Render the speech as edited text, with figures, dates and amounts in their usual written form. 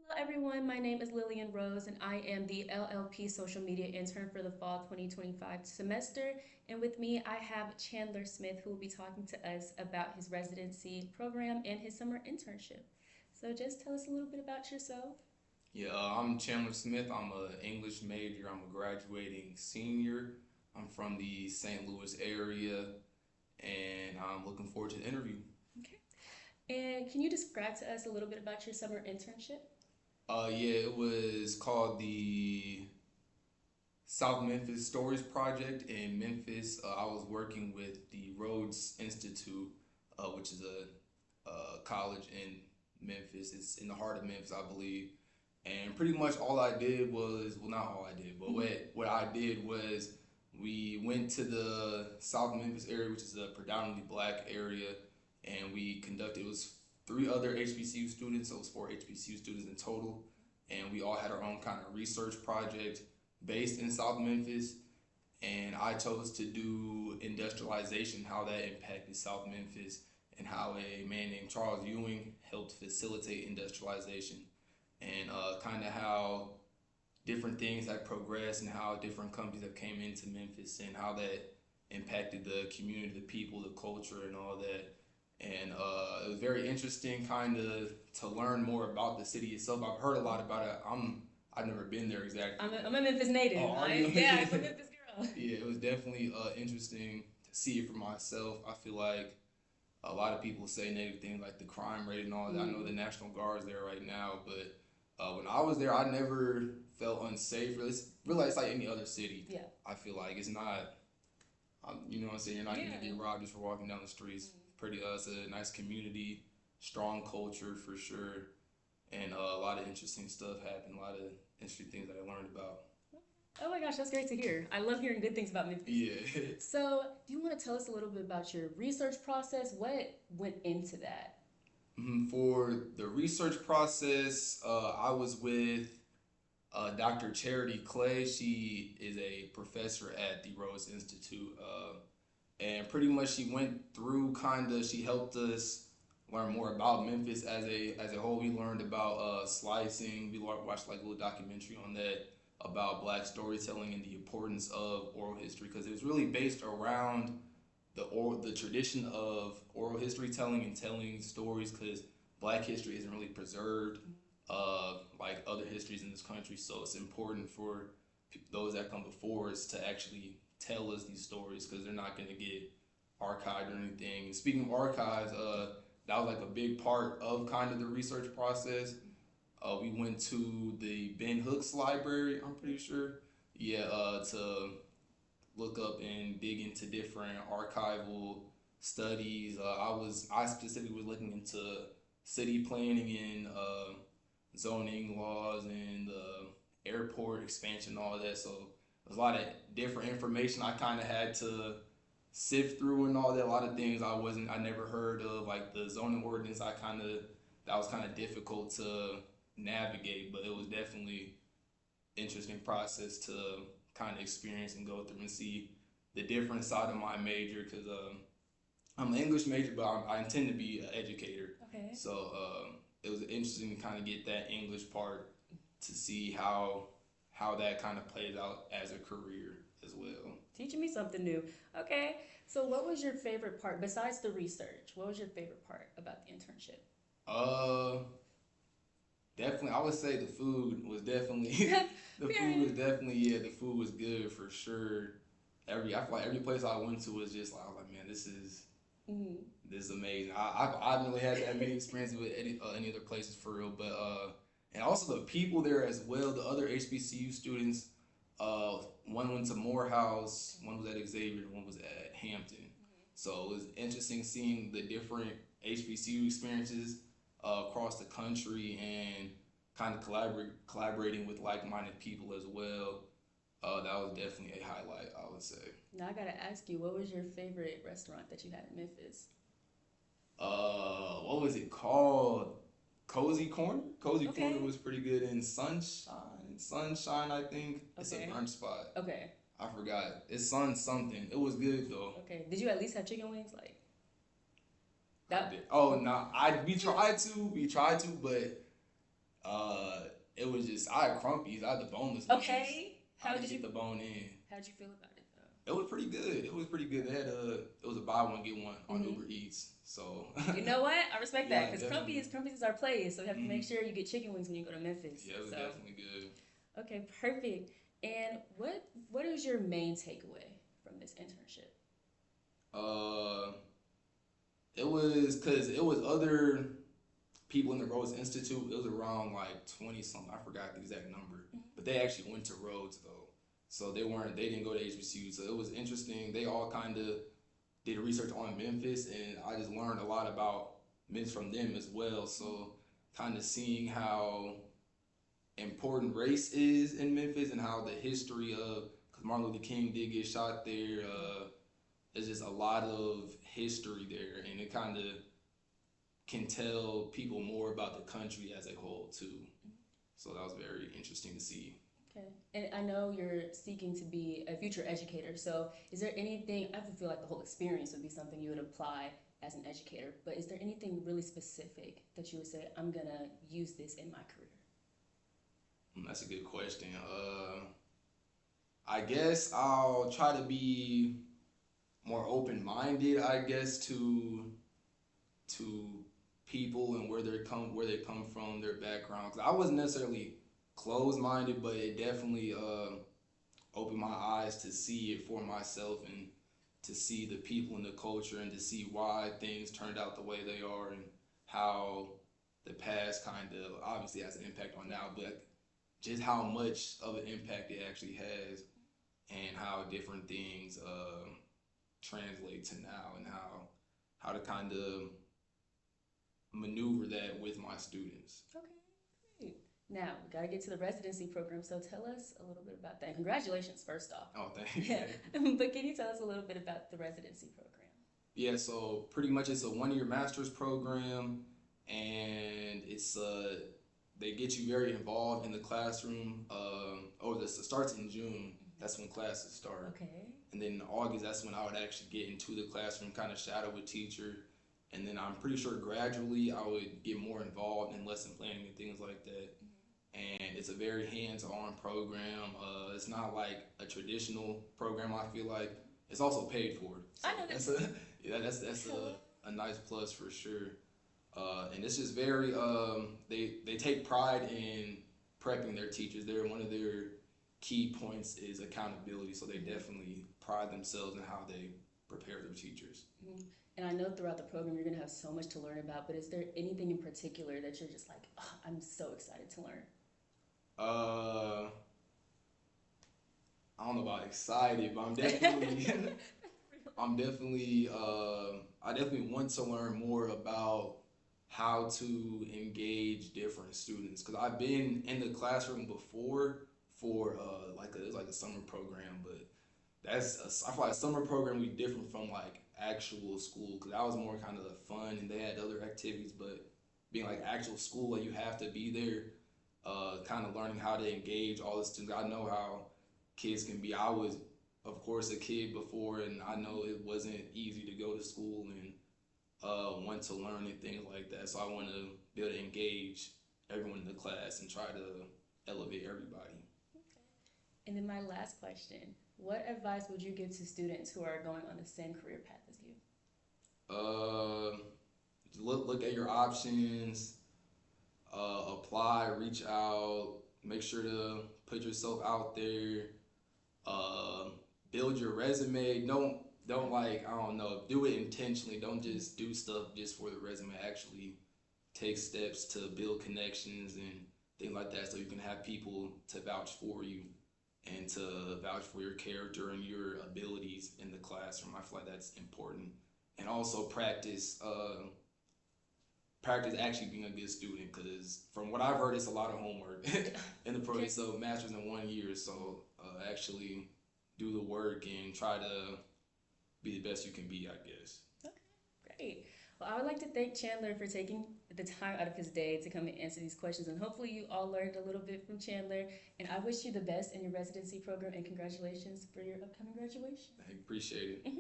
Hello, everyone. My name is Lillian Rose, and I am the LLP social media intern for the fall 2025 semester. And with me, I have Chandler Smith, who will be talking to us about his residency program and his summer internship. So, just tell us a little bit about yourself. I'm Chandler Smith. I'm an English major. I'm a graduating senior. I'm from the St. Louis area, and I'm looking forward to the interview. Okay. And can you describe to us a little bit about your summer internship? It was called the South Memphis Stories Project in Memphis. I was working with the Rhodes Institute, which is a college in Memphis. It's in the heart of Memphis, I believe. And pretty much all I did was, well, not all I did, but what I did was we went to the South Memphis area, which is a predominantly black area, and we conducted, it was three other HBCU students, so it was four HBCU students in total, and we all had our own kind of research project based in South Memphis, and I chose to do industrialization, how that impacted South Memphis, and how a man named Charles Ewing helped facilitate industrialization, and kind of how different things have progressed and how different companies have came into Memphis and how that impacted the community, the people, the culture, and all that. And it was very interesting, kind of, to learn more about the city itself. I've heard a lot about it. I've never been there exactly. I'm a Memphis native. Oh, are you? Yeah, I'm a Memphis girl. Yeah, it was definitely interesting to see it for myself. I feel like a lot of people say negative things like the crime rate and all that. I know the National Guard's there right now, but when I was there, I never felt unsafe. Really, it's like any other city. Yeah. I feel like it's not, you know what I'm saying? You're not Yeah. gonna get robbed just for walking down the streets. Pretty, it's a nice community, strong culture for sure, and a lot of interesting stuff happened. A lot of interesting things that I learned about. Oh my gosh, that's great to hear. I love hearing good things about Memphis. Yeah. So, do you want to tell us a little bit about your research process? What went into that? For the research process, I was with Dr. Charity Clay. She is a professor at the Rhodes Institute. And pretty much she went through she helped us learn more about Memphis as a whole. We learned about slicing. We watched like a little documentary on that about black storytelling and the importance of oral history because it was really based around the tradition of oral history telling and telling stories because black history isn't really preserved like other histories in this country. So it's important for those that come before us to actually tell us these stories because they're not going to get archived or anything. And speaking of archives, that was like a big part of kind of the research process. We went to the Ben Hooks Library, I'm pretty sure. Yeah, to look up and dig into different archival studies. I specifically was looking into city planning and zoning laws and airport expansion, all that. So there's a lot of different information I kind of had to sift through and all that. A lot of things I never heard of, like the zoning ordinance. That was kind of difficult to navigate, but it was definitely interesting process to kind of experience and go through and see the different side of my major because I'm an English major, but I intend to be an educator. Okay. So it was interesting to kind of get that English part to see how that kind of plays out as a career as well. Teaching me something new. Okay. So, what was your favorite part besides the research? What was your favorite part about the internship? Uh, Definitely, I would say the food was definitely the food was definitely the food was good for sure. I feel like every place I went to was just like I was like, man, Mm-hmm. this is amazing. I haven't really had that many experiences with any other places for real, but and also the people there as well. The other HBCU students, one went to Morehouse, one was at Xavier, one was at Hampton. So it was interesting seeing the different HBCU experiences across the country and kind of collaborating with like-minded people as well. That was definitely a highlight, I would say. Now I gotta ask you, what was your favorite restaurant that you had in Memphis? What was it called? Cozy Corner. Cozy Corner Okay. was pretty good in Sunshine. Sunshine, I think. It's a Okay. brunch spot. Okay. I forgot. It's Sun something. It was good though. Okay. Did you at least have chicken wings? Like I that? did. Oh no, I we tried to, but Uh, it was just I had crumpies. I had the boneless ones. Okay. I didn't get the bone in. How did you feel about it It was pretty good. It was pretty good. They had it was a buy one get one though? on Uber Eats. So You know what? I respect yeah, that because definitely. Crumpy's is our place, so we have to make Mm-hmm. sure you get chicken wings when you go to Memphis. Yeah, it was So definitely good. okay, perfect. And what is your main takeaway from this internship? Uh, it was because it was other people in the Rhodes Institute. It was around like 20 something. I forgot the exact number, but they actually went to Rhodes though. So they didn't go to HBCU. So it was interesting. They all kind of did research on Memphis, and I just learned a lot about Memphis from them as well. So kind of seeing how important race is in Memphis and how the history of because Martin Luther King did get shot there. There's just a lot of history there, and it kind of can tell people more about the country as a whole too. So that was very interesting to see. Okay. And I know you're seeking to be a future educator. So is there anything, I feel like the whole experience would be something you would apply as an educator, but is there anything really specific that you would say, I'm going to use this in my career? That's a good question. I guess I'll try to be more open minded. I guess to people and where they come from, their background. Cause I wasn't necessarily closed minded, but it definitely opened my eyes to see it for myself and to see the people and the culture and to see why things turned out the way they are and how the past kind of obviously has an impact on now, but just how much of an impact it actually has and how different things translate to now and how to kind of maneuver that with my students. Okay, great. Now, we got to get to the residency program. So tell us a little bit about that. Congratulations, first off. Oh, thank Yeah. you. But can you tell us a little bit about the residency program? Yeah, so pretty much it's a 1 year master's program, and it's they get you very involved in the classroom. This starts in June. That's when classes start, Okay. and then in August that's when I would actually get into the classroom, kind of shadow a teacher, and then I'm pretty sure gradually I would get more involved in lesson planning and things like that. And it's a very hands-on program. It's not like a traditional program. I feel like it's also paid for. So I know that's that. a yeah, that's a nice plus for sure. And it's just very they take pride in prepping their teachers. They're one of their key points is accountability. So they definitely pride themselves in how they prepare their teachers. Mhm. And I know throughout the program you're going to have so much to learn about, but is there anything in particular that you're just like, oh, I'm so excited to learn? Uh, I don't know about excited, but I'm definitely I definitely want to learn more about how to engage different students because I've been in the classroom before for it was like a summer program, but I feel like summer program would be different from like actual school because that was more kind of the fun and they had other activities, but being like actual school, like you have to be there, kind of learning how to engage all the students. I know how kids can be. I was, of course, a kid before, and I know it wasn't easy to go to school and want to learn and things like that. So I want to be able to engage everyone in the class and try to elevate everybody. And then my last question, what advice would you give to students who are going on the same career path as you? Uh, look at your options, apply, reach out, make sure to put yourself out there, uh, build your resume. Don't like I don't know, do it intentionally. Don't just do stuff just for the resume. Actually take steps to build connections and things like that so you can have people to vouch for you and to vouch for your character and your abilities in the classroom. I feel like that's important. And also practice actually being a good student because from what I've heard, it's a lot of homework in the program. So master's in 1 year, so actually do the work and try to be the best you can be, I guess. Okay, great. Well, I would like to thank Chandler for taking the time out of his day to come and answer these questions. And hopefully, you all learned a little bit from Chandler. And I wish you the best in your residency program and congratulations for your upcoming graduation. I appreciate it.